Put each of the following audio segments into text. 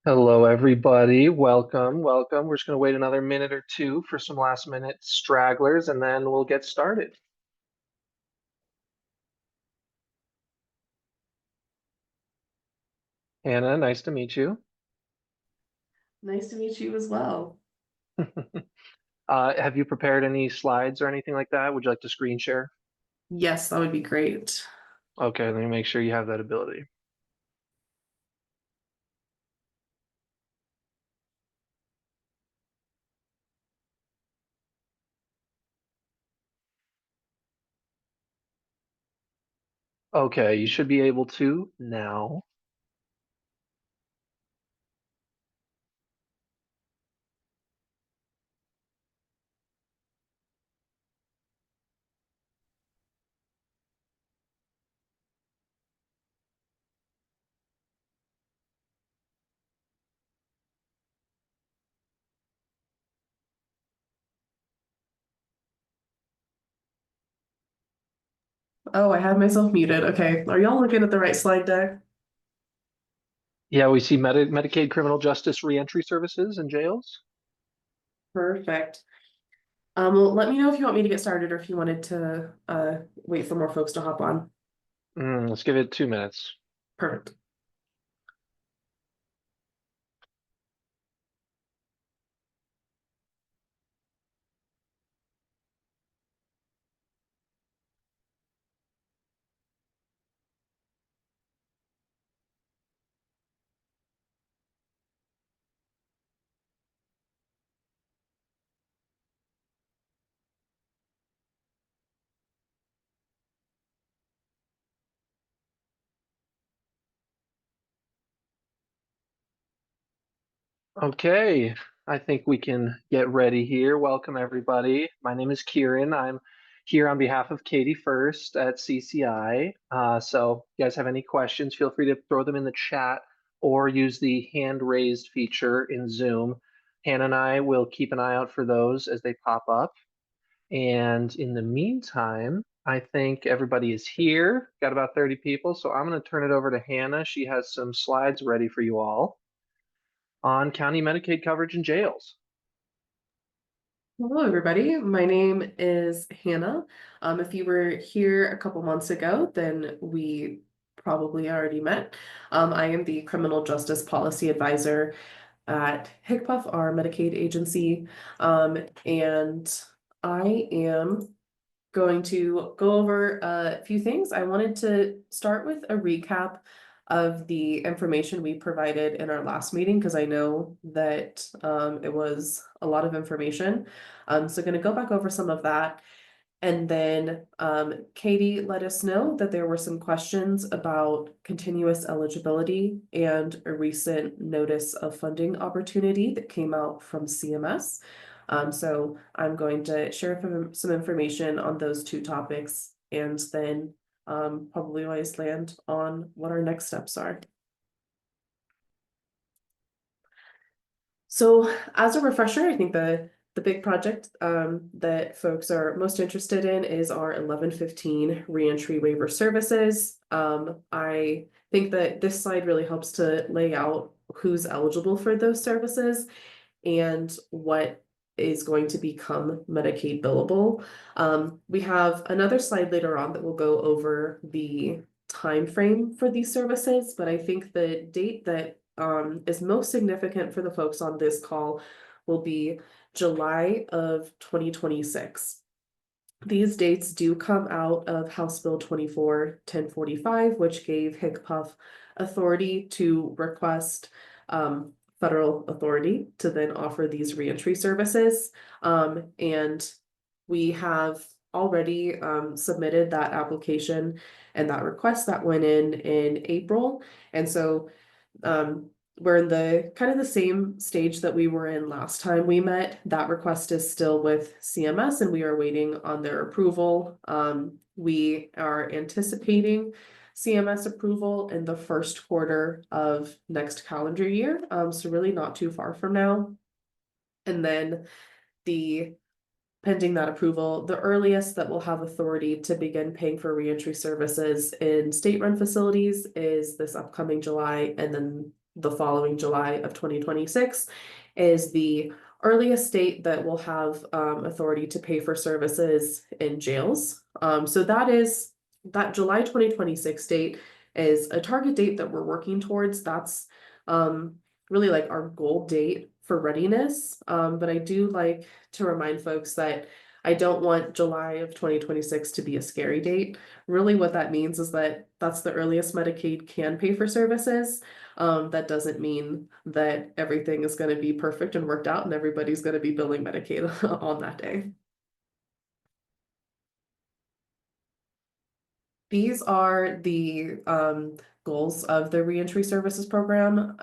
Hello, everybody. Welcome, welcome. We're just going to wait another minute or two for some last minute stragglers, and then we'll get started. Hannah, nice to meet you. Nice to meet you as well. Have you prepared any slides or anything like that? Would you like to screen share? Yes, that would be great. Okay, let me make sure you have that ability. Okay, you should be able to now. Oh, I had myself muted. Okay, are y'all looking at the right slide deck? Yeah, we see Medicaid criminal justice reentry services and jails. Perfect. Well, let me know if you want me to get started or if you wanted to wait for more folks to hop on. Let's give it 2 minutes. Perfect. Okay, I think we can get ready here. Welcome, everybody. My name is Kieran. I'm here on behalf of Katie First at CCI. So, if you guys have any questions, feel free to throw them in the chat or use the hand raised feature in Zoom. Hannah and I will keep an eye out for those as they pop up. And in the meantime, I think everybody is here. Got about 30 people, so I'm going to turn it over to Hannah. She has some slides ready for you all on county Medicaid coverage in jails. Hello, everybody. My name is Hannah. If you were here a couple months ago, then we probably already met. I am the Criminal Justice Policy Advisor at HCPF, our Medicaid agency. And I am going to go over a few things. I wanted to start with a recap of the information we provided in our last meeting because I know that it was a lot of information. So going to go back over some of that. And then Katie let us know that there were some questions about continuous eligibility and a recent notice of funding opportunity that came out from CMS. So I'm going to share some information on those two topics and then probably always land on what our next steps are. So as a refresher, I think the big project that folks are most interested in is our 1115 reentry waiver services. I think that this slide really helps to lay out who's eligible for those services and what is going to become Medicaid billable. We have another slide later on that will go over the time frame for these services, but I think the date that is most significant for the folks on this call will be July of 2026. These dates do come out of House Bill 24-1045, which gave HCPF authority to request federal authority to then offer these reentry services. And we have already submitted that application and that request that went in April. And so we're in the kind of the same stage that we were in last time we met. That request is still with CMS and we are waiting on their approval. We are anticipating CMS approval in the first quarter of next calendar year. So really not too far from now. And then pending that approval, the earliest that we'll have authority to begin paying for reentry services in state-run facilities is this upcoming July, and then the following July of 2026 is the earliest date that will have authority to pay for services in jails. So that July 2026 date is a target date that we're working towards. That's really like our goal date for readiness. But I do like to remind folks that I don't want July of 2026 to be a scary date. Really, what that means is that that's the earliest Medicaid can pay for services. That doesn't mean that everything is going to be perfect and worked out and everybody's going to be billing Medicaid on that day. These are the goals of the reentry services program.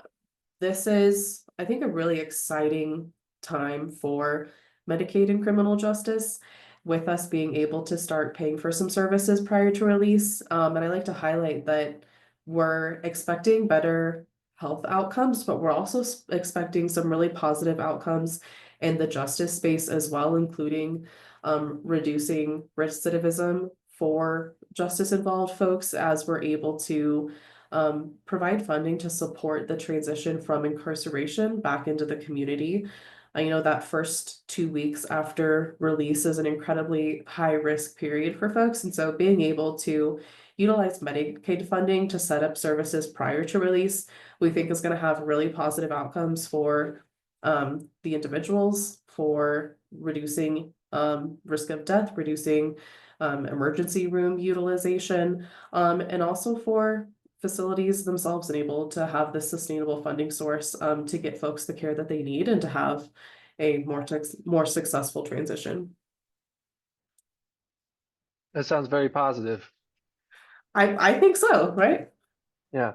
This is, I think, a really exciting time for Medicaid and criminal justice, with us being able to start paying for some services prior to release. And I like to highlight that we're expecting better health outcomes, but we're also expecting some really positive outcomes in the justice space as well, including reducing recidivism for justice involved folks as we're able to provide funding to support the transition from incarceration back into the community. You know, that first 2 weeks after release is an incredibly high risk period for folks. And so being able to utilize Medicaid funding to set up services prior to release, we think is going to have really positive outcomes for the individuals, for reducing risk of death, reducing emergency room utilization, and also for facilities themselves and able to have this sustainable funding source to get folks the care that they need and to have a more successful transition. That sounds very positive. I think so, right? Yeah.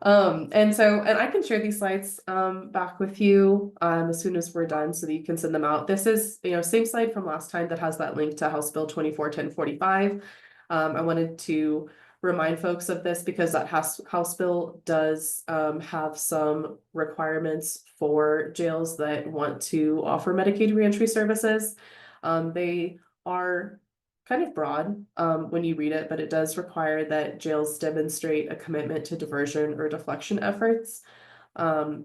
And I can share these slides back with you as soon as we're done so that you can send them out. This is, you know, same slide from last time that has that link to House Bill 241045. I wanted to remind folks of this because that House bill does have some requirements for jails that want to offer Medicaid reentry services. They are kind of broad when you read it, but it does require that jails demonstrate a commitment to diversion or deflection efforts as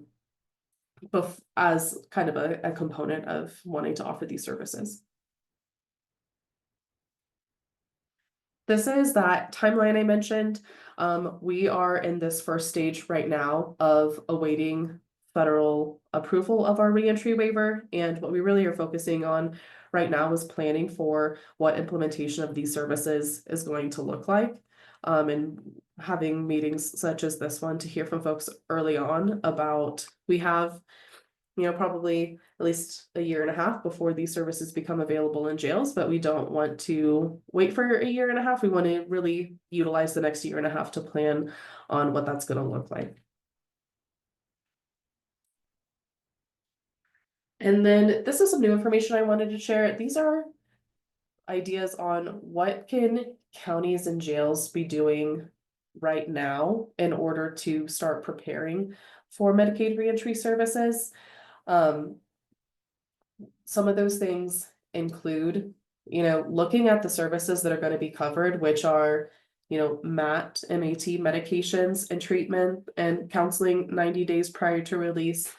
kind of a component of wanting to offer these services. This is that timeline I mentioned. We are in this first stage right now of awaiting federal approval of our reentry waiver. And what we really are focusing on right now is planning for what implementation of these services is going to look like. And having meetings such as this one to hear from folks early on about, we have, you know, probably at least a year and a half before these services become available in jails, but we don't want to wait for a year and a half. We want to really utilize the next year and a half to plan on what that's going to look like. And then this is some new information I wanted to share. These are ideas on what can counties and jails be doing right now in order to start preparing for Medicaid reentry services. Some of those things include, you know, looking at the services that are going to be covered, which are, you know, MAT medications and treatment and counseling 90 days prior to release,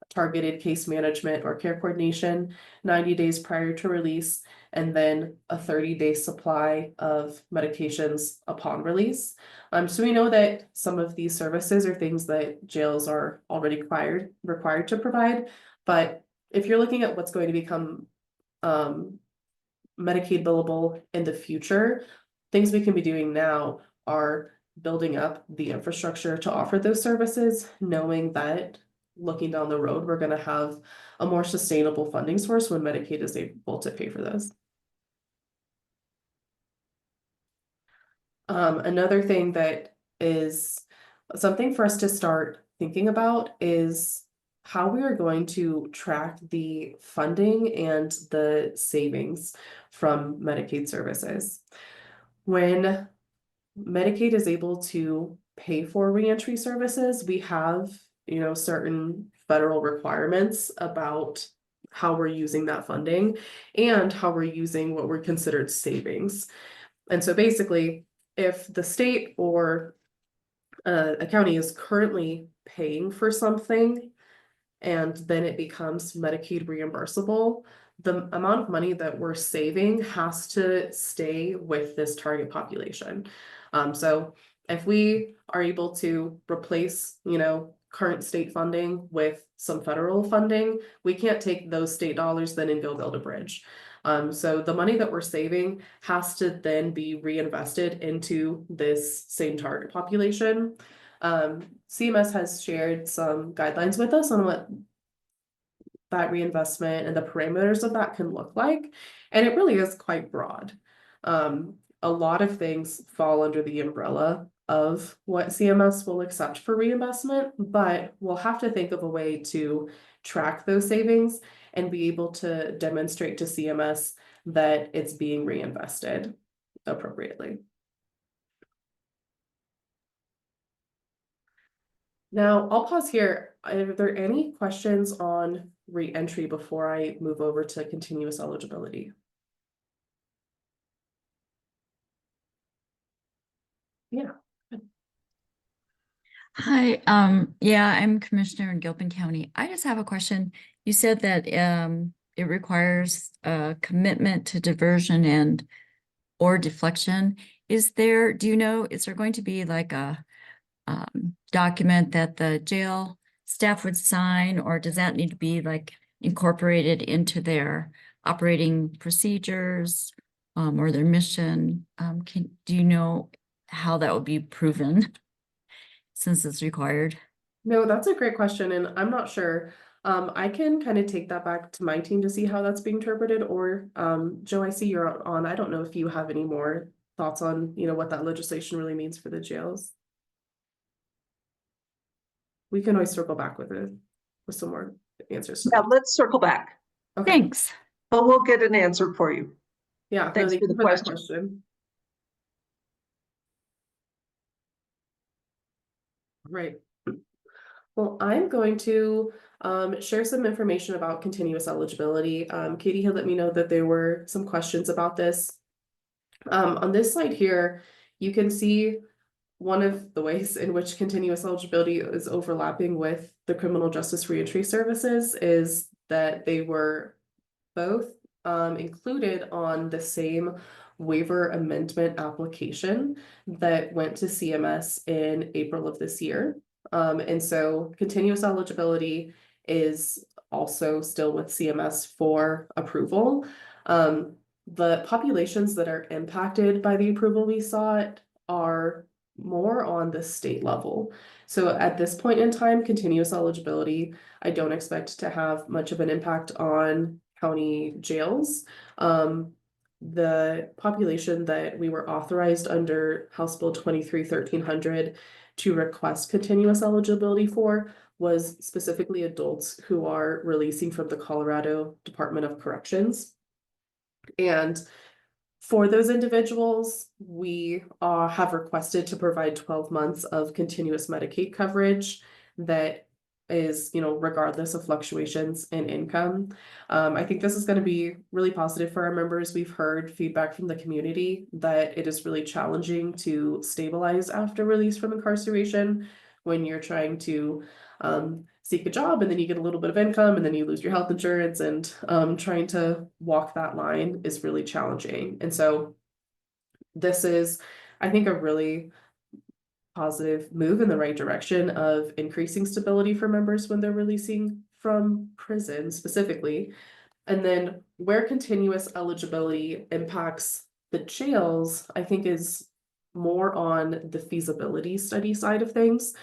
targeted case management or care coordination 90 days prior to release, and then a 30-day supply of medications upon release. So we know that some of these services are things that jails are already required to provide, but if you're looking at what's going to become Medicaid billable in the future, things we can be doing now are building up the infrastructure to offer those services, knowing that looking down the road, we're going to have a more sustainable funding source when Medicaid is able to pay for those. Another thing that is something for us to start thinking about is how we are going to track the funding and the savings from Medicaid services. When Medicaid is able to pay for reentry services, we have, you know, certain federal requirements about how we're using that funding and how we're using what were considered savings. And so basically, if the state or a county is currently paying for something and then it becomes Medicaid reimbursable, the amount of money that we're saving has to stay with this target population. So if we are able to replace, current state funding with some federal funding, we can't take those state dollars then and go build a bridge. So the money that we're saving has to then be reinvested into this same target population. CMS has shared some guidelines with us on what that reinvestment and the parameters of that can look like. And it really is quite broad. A lot of things fall under the umbrella of what CMS will accept for reinvestment, but we'll have to think of a way to track those savings and be able to demonstrate to CMS that it's being reinvested appropriately. Now, I'll pause here. Are there any questions on re-entry before I move over to continuous eligibility? Yeah. Hi, yeah, I'm Commissioner in Gilpin County. I just have a question. You said that it requires a commitment to diversion and or deflection. Is there going to be like a document that the jail staff would sign, or does that need to be like incorporated into their operating procedures or their mission? Do you know how that would be proven? Since it's required? No, that's a great question, and I'm not sure. I can kind of take that back to my team to see how that's being interpreted, or Joe, I see you're on. I don't know if you have any more thoughts on, what that legislation really means for the jails. We can always circle back with some more answers to Yeah, that. let's circle back. Okay. Thanks. But we'll get an answer for you. Yeah, Thanks no, for the that question. Right. Well, I'm going to share some information about continuous eligibility. Katie had let me know that there were some questions about this. On this slide here, you can see one of the ways in which continuous eligibility is overlapping with the criminal justice reentry services is that they were both included on the same waiver amendment application that went to CMS in April of this year. And so continuous eligibility is also still with CMS for approval. The populations that are impacted by the approval we sought are more on the state level. So at this point in time, continuous eligibility, I don't expect to have much of an impact on county jails. The population that we were authorized under House Bill 23-1300 to request continuous eligibility for was specifically adults who are releasing from the Colorado Department of Corrections. And for those individuals, we have requested to provide 12 months of continuous Medicaid coverage that is, regardless of fluctuations in income. I think this is going to be really positive for our members. We've heard feedback from the community that it is really challenging to stabilize after release from incarceration when you're trying to seek a job and then you get a little bit of income and then you lose your health insurance, and trying to walk that line is really challenging. And so this is, I think, a really positive move in the right direction of increasing stability for members when they're releasing from prison specifically. And then where continuous eligibility impacts the jails, I think, is more on the feasibility study side of things.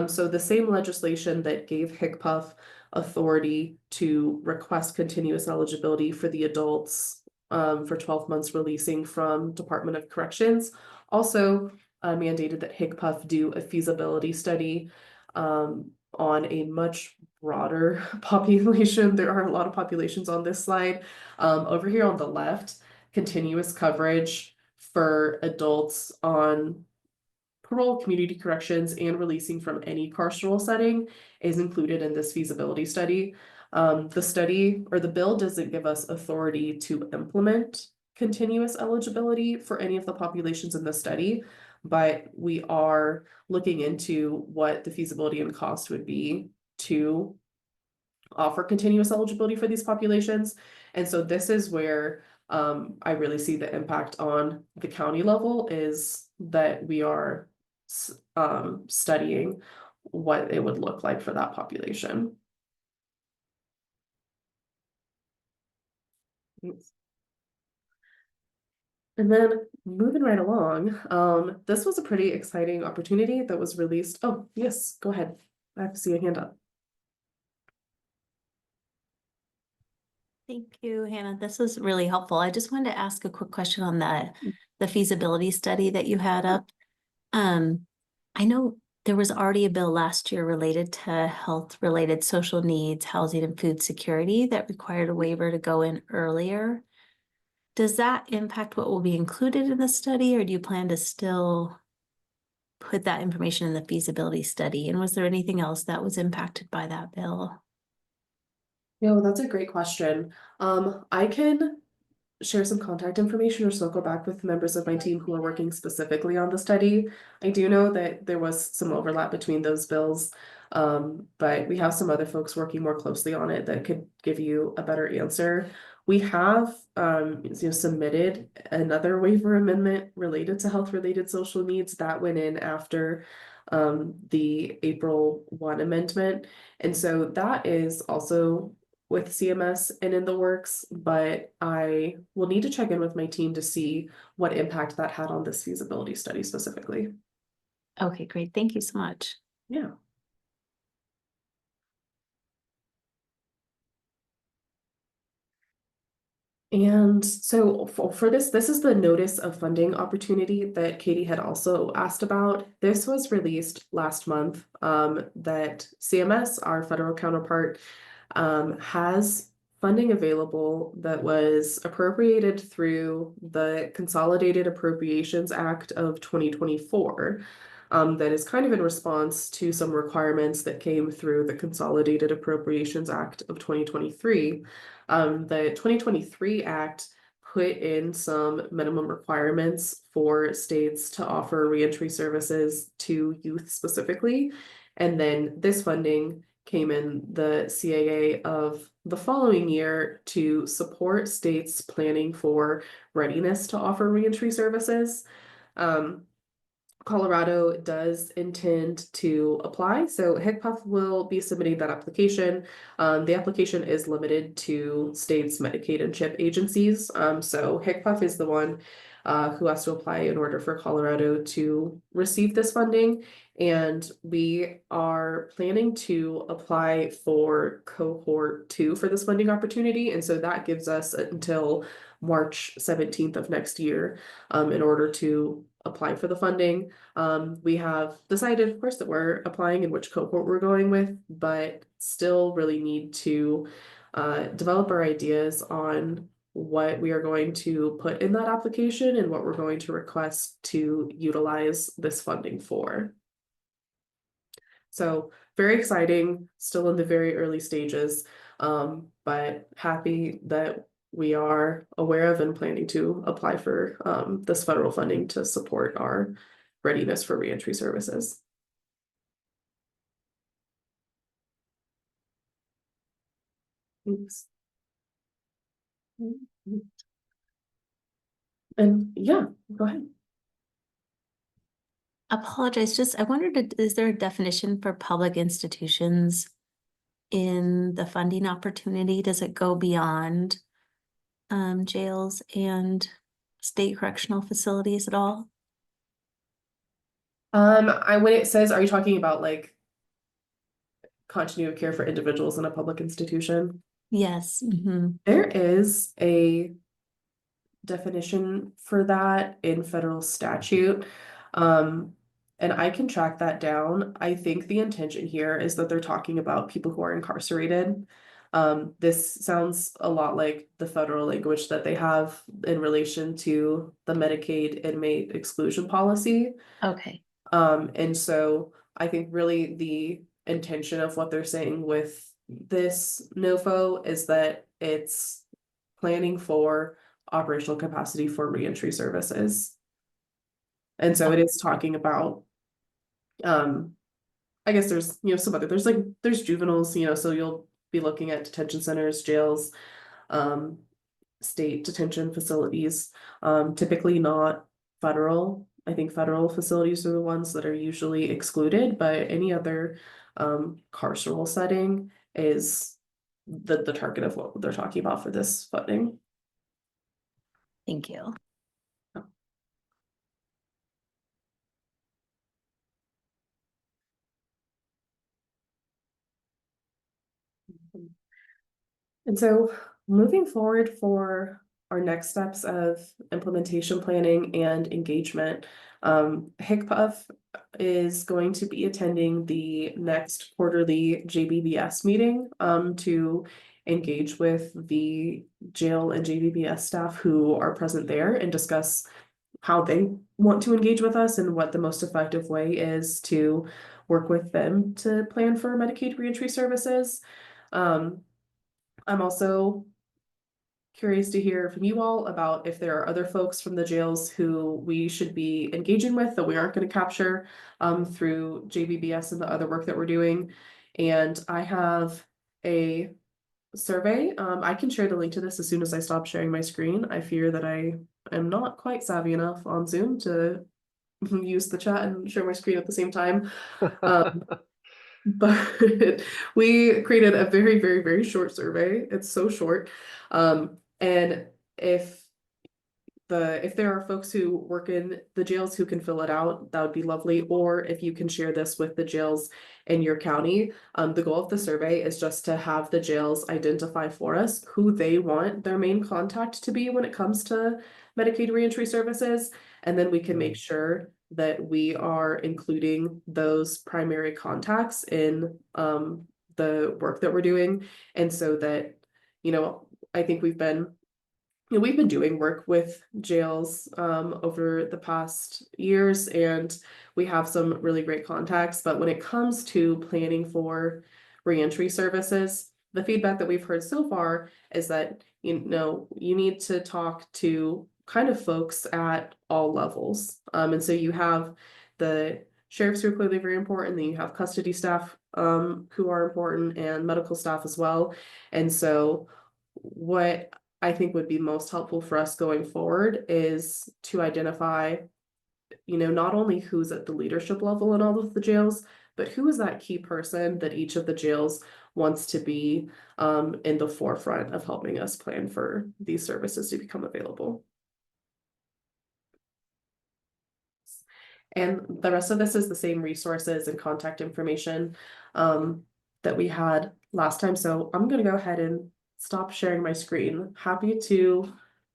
So the same legislation that gave HCPF authority to request continuous eligibility for the adults for 12 months releasing from Department of Corrections also mandated that HCPF do a feasibility study on a much broader population. There are a lot of populations on this slide. Over here on the left, continuous coverage for adults on parole, community corrections, and releasing from any carceral setting is included in this feasibility study. The study or the bill doesn't give us authority to implement continuous eligibility for any of the populations in the study, but we are looking into what the feasibility and cost would be to offer continuous eligibility for these populations. And so this is where I really see the impact on the county level, is that we are studying what it would look like for that population. And then moving right along, this was a pretty exciting opportunity that was released. Oh, yes, go ahead. I have to see a hand up. Thank you, Hannah. This was really helpful. I just wanted to ask a quick question on the feasibility study that you had up. I know there was already a bill last year related to health-related social needs, housing and food security that required a waiver to go in earlier. Does that impact what will be included in the study, or do you plan to still put that information in the feasibility study? And was there anything else that was impacted by that bill? No, that's a great question. I can share some contact information or circle back with members of my team who are working specifically on the study. I do know that there was some overlap between those bills, but we have some other folks working more closely on it that could give you a better answer. We have submitted another waiver amendment related to health-related social needs that went in after the April 1 amendment. And so that is also with CMS and in the works, but I will need to check in with my team to see what impact that had on this feasibility study specifically. Okay, great. Thank you so much. Yeah. And so for this is the notice of funding opportunity that Katie had also asked about. This was released last month, that CMS, our federal counterpart, has funding available that was appropriated through the Consolidated Appropriations Act of 2024. That is kind of in response to some requirements that came through the Consolidated Appropriations Act of 2023. The 2023 Act put in some minimum requirements for states to offer reentry services to youth specifically. And then this funding came in the CAA of the following year to support states planning for readiness to offer reentry services. Colorado does intend to apply, so HCPF will be submitting that application. The application is limited to states' Medicaid and CHIP agencies. So HCPF is the one who has to apply in order for Colorado to receive this funding. And we are planning to apply for cohort 2 for this funding opportunity. And so that gives us until March 17th of next year in order to apply for the funding. We have decided, of course, that we're applying and which cohort we're going with, but still really need to develop our ideas on what we are going to put in that application and what we're going to request to utilize this funding for. So very exciting, still in the very early stages, but happy that we are aware of and planning to apply for this federal funding to support our readiness for reentry services. Thanks. And yeah, go ahead. Apologize, I wondered, is there a definition for public institutions in the funding opportunity? Does it go beyond jails and state correctional facilities at all? When it says, are you talking about like continuity of care for individuals in a public institution? Yes. There is a definition for that in federal statute. And I can track that down. I think the intention here is that they're talking about people who are incarcerated. This sounds a lot like the federal language that they have in relation to the Medicaid inmate exclusion policy. Okay. And so I think really the intention of what they're saying with this NOFO is that it's planning for operational capacity for reentry services. And so it is talking about, I guess there's, some other, there's juveniles, so you'll be looking at detention centers, jails, state detention facilities, typically not federal. I think federal facilities are the ones that are usually excluded, but any other carceral setting is the target of what they're talking about for this funding. Thank you. And so moving forward for our next steps of implementation planning and engagement, HCPF is going to be attending the next quarterly JBBS meeting to engage with the jail and JBBS staff who are present there and discuss how they want to engage with us and what the most effective way is to work with them to plan for Medicaid reentry services. I'm also curious to hear from you all about if there are other folks from the jails who we should be engaging with that we aren't going to capture through JBBS and the other work that we're doing. And I have a survey. I can share the link to this as soon as I stop sharing my screen. I fear that I am not quite savvy enough on Zoom to use the chat and share my screen at the same time. But we created a very, very, very short survey. It's so short. And if there are folks who work in the jails who can fill it out, that would be lovely. Or if you can share this with the jails in your county. The goal of the survey is just to have the jails identify for us who they want their main contact to be when it comes to Medicaid reentry services. And then we can make sure that we are including those primary contacts in the work that we're doing. And so that, I think we've been doing work with jails over the past years, and we have some really great contacts. But when it comes to planning for reentry services, the feedback that we've heard so far is that, you need to talk to kind of folks at all levels. And so you have the sheriffs who are clearly very important, then you have custody staff who are important, and medical staff as well. And so what I think would be most helpful for us going forward is to identify, not only who's at the leadership level in all of the jails, but who is that key person that each of the jails wants to be in the forefront of helping us plan for these services to become available. And the rest of this is the same resources and contact information that we had last time. So I'm going to go ahead and stop sharing my screen. Happy to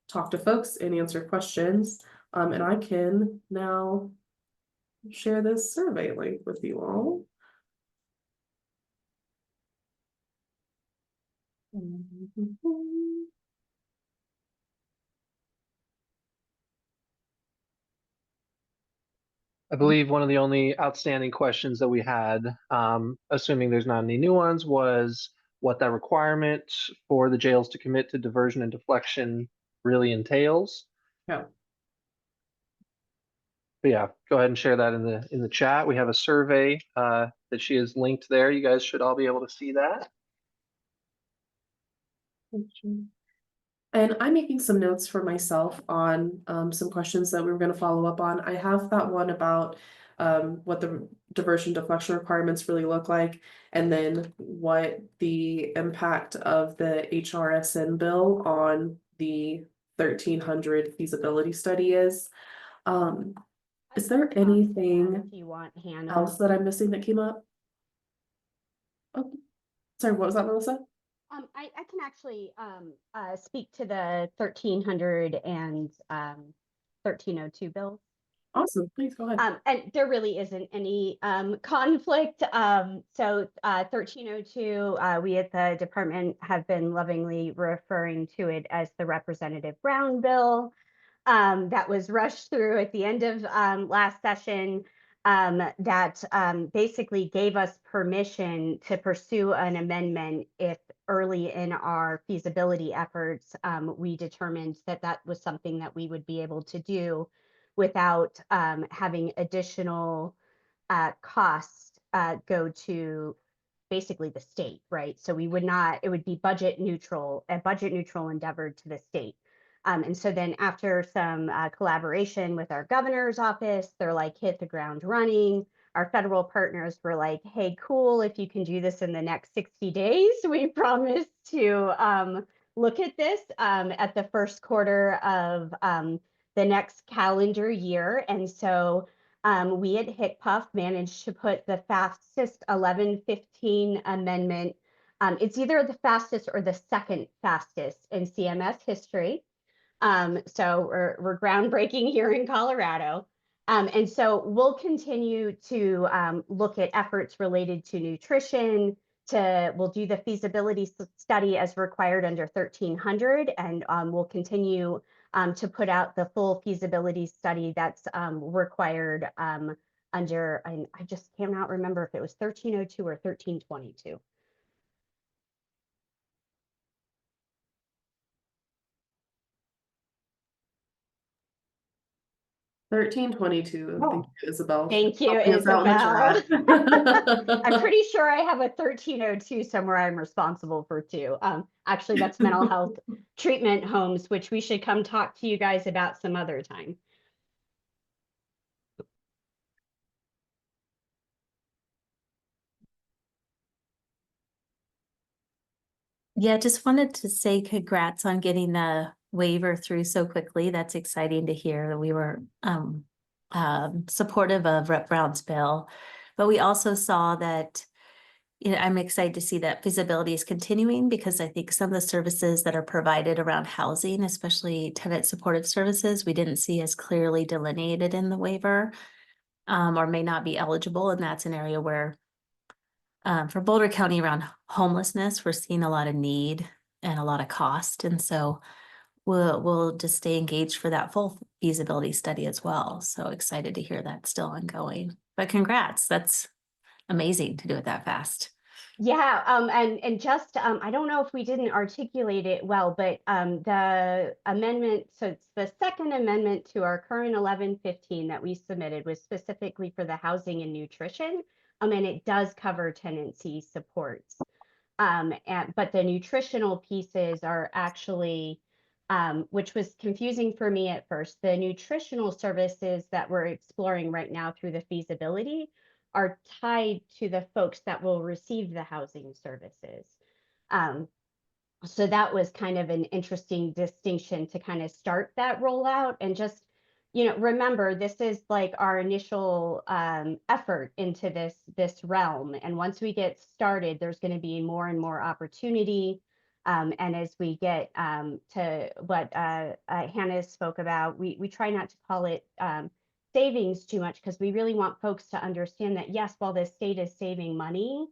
talk to folks and answer questions. And I can now share this survey link with you all. I believe one of the only outstanding questions that we had, assuming there's not any new ones, was what that requirement for the jails to commit to diversion and deflection really entails. Yeah. But yeah, go ahead and share that in the chat. We have a survey that she has linked there. You guys should all be able to see that. And I'm making some notes for myself on some questions that we were going to follow up on. I have that one about what the diversion deflection requirements really look like, and then what the impact of the HRSN bill on the 1300 feasibility study is. Is there anything if you want, Hannah, else that I'm missing that came up? Oh, sorry, what was that, Melissa? I can actually speak to the 1300 and 1302 bills. Awesome, please go ahead. And there really isn't any conflict. So 1302, we at the department have been lovingly referring to it as the Representative Brown bill. That was rushed through at the end of last session, that basically gave us permission to pursue an amendment if early in our feasibility efforts we determined that that was something that we would be able to do. without having additional costs go to basically the state, right? So we would not, it would be budget neutral, a budget neutral endeavor to the state. And so then after some collaboration with our governor's office, they're like, hit the ground running. Our federal partners were like, hey, cool, if you can do this in the next 60 days, we promise to look at this at the first quarter of the next calendar year. And so we at HCPF managed to put the fastest 1115 amendment. It's either the fastest or the second fastest in CMS history. So we're groundbreaking here in Colorado. And so we'll continue to look at efforts related to nutrition. We'll do the feasibility study as required under 1300, and we'll continue to put out the full feasibility study that's required under, I just cannot remember if it was 1302 or 1322. $13.22. Oh. Thank you, Isabel. Thank you, Helping us out in the chat. I'm pretty sure I have a 1302 somewhere I'm responsible for too. Actually, that's mental health treatment homes, which we should come talk to you guys about some other time. Yeah, just wanted to say congrats on getting the waiver through so quickly. That's exciting to hear. We were supportive of Rep. Brown's bill, but we also saw that, you know, I'm excited to see that feasibility is continuing, because I think some of the services that are provided around housing, especially tenant supportive services, we didn't see as clearly delineated in the waiver, or may not be eligible. And that's an area where for Boulder County around homelessness, we're seeing a lot of need and a lot of cost. And so we'll just stay engaged for that full feasibility study as well. So excited to hear that's still ongoing. But congrats, that's amazing to do it that fast. Yeah, and just I don't know if we didn't articulate it well, but the amendment, so it's the second amendment to our current 1115 that we submitted, was specifically for the housing and nutrition. And it does cover tenancy supports. But the nutritional pieces are actually, which was confusing for me at first, the nutritional services that we're exploring right now through the feasibility are tied to the folks that will receive the housing services. So that was kind of an interesting distinction to kind of start that rollout. And just, you know, remember, this is like our initial effort into this realm. And once we get started, there's going to be more and more opportunity. And as we get to what Hannah spoke about, we try not to call it savings too much, because we really want folks to understand that, yes, while the state is saving money,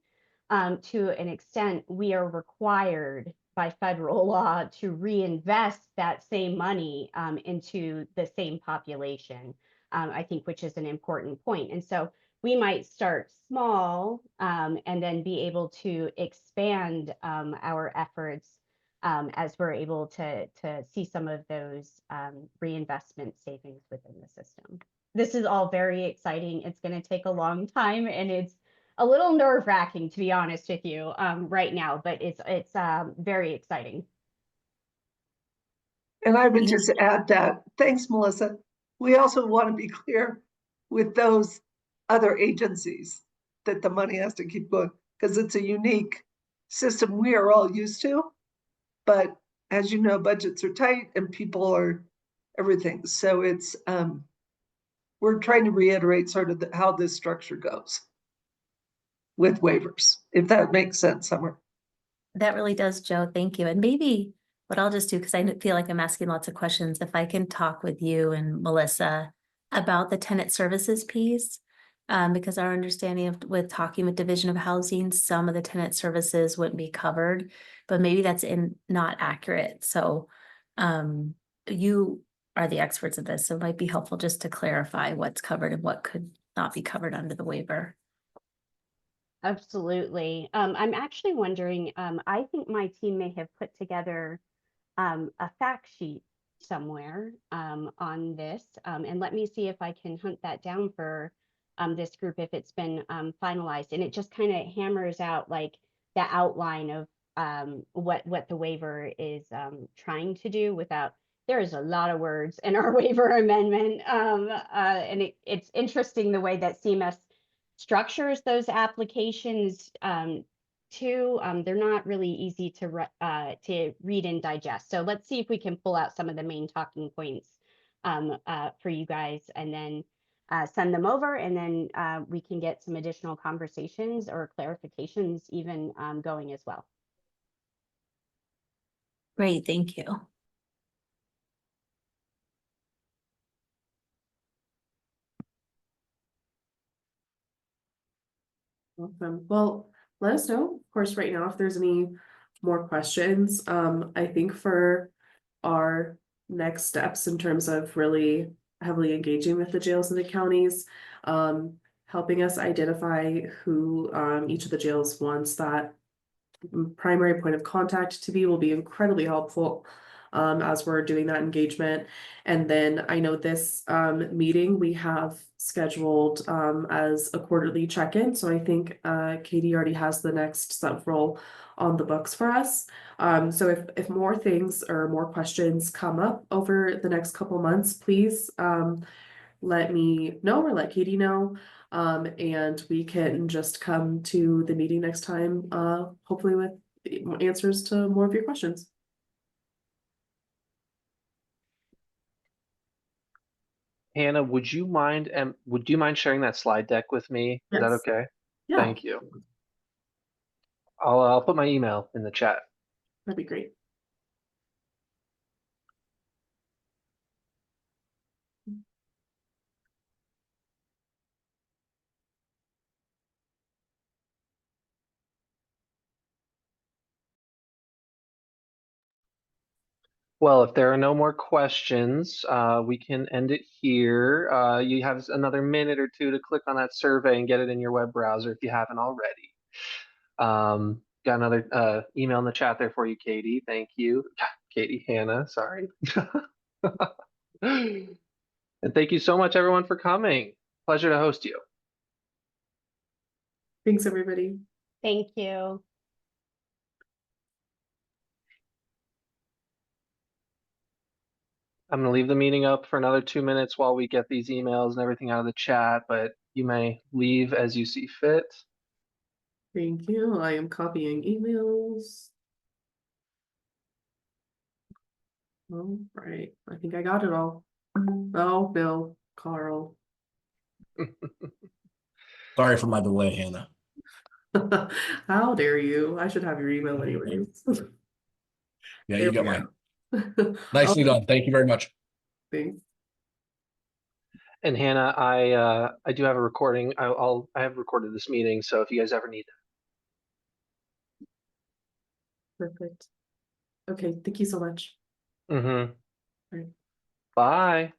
to an extent, we are required by federal law to reinvest that same money into the same population, I think, which is an important point. And so we might start small and then be able to expand our efforts as we're able to see some of those reinvestment savings within the system. This is all very exciting. It's going to take a long time, and it's a little nerve-wracking, to be honest with you, right now, but it's very exciting. And I would just add that, thanks, Melissa. We also want to be clear with those other agencies that the money has to keep going, because it's a unique system we are all used to. But as you know, budgets are tight and people are everything. So it's, we're trying to reiterate sort of how this structure goes with waivers, if that makes sense, Summer. That really does, Joe. Thank you. And maybe what I'll just do, because I feel like I'm asking lots of questions, if I can talk with you and Melissa about the tenant services piece, because our understanding of with talking with Division of Housing, some of the tenant services wouldn't be covered, but maybe that's not accurate. So you are the experts of this, so it might be helpful just to clarify what's covered and what could not be covered under the waiver. Absolutely. I'm actually wondering, I think my team may have put together a fact sheet somewhere on this. And let me see if I can hunt that down for this group if it's been finalized. And it just kind of hammers out like the outline of what the waiver is trying to do without. There is a lot of words in our waiver amendment, and it's interesting the way that CMS structures those applications too. They're not really easy to read and digest. So let's see if we can pull out some of the main talking points for you guys, and then send them over, and then we can get some additional conversations or clarifications even going as well. Great, thank you. Awesome. Well, let us know, of course, right now if there's any more questions. I think for our next steps in terms of really heavily engaging with the jails and the counties, helping us identify who each of the jails wants that primary point of contact to be will be incredibly helpful as we're doing that engagement. And then I know this meeting we have scheduled as a quarterly check-in. So I think Katie already has the next several on the books for us. So if more things or more questions come up over the next couple months, please let me know or let Katie know. And we can just come to the meeting next time, hopefully with answers to more of your questions. Hannah, would you mind sharing that slide deck with me? Is that Yes. okay? Yeah, Thank you. I'll put my email in the chat. that'd be great. Well, if there are no more questions, we can end it here. You have another minute or two to click on that survey and get it in your web browser if you haven't already. Got another email in the chat there for you, Katie. Thank you. Katie, Hannah, sorry. And thank you so much, everyone, for coming. Pleasure to host you. Thanks, everybody. Thank you. I'm going to leave the meeting up for another 2 minutes while we get these emails and everything out of the chat, but you may leave as you see fit. Thank you. I am copying emails. All right. I think I got it all. Oh, Bill, Carl. Sorry for my delay, Hannah. How dare you? I should have your email anyways. Yeah, There you got we mine. go. Nicely done. Thank you very much. Thanks. And Hannah, I do have a recording. I have recorded this meeting, so if you guys ever need it. Perfect. Okay, thank you so much. Mm-hmm. Right. Bye.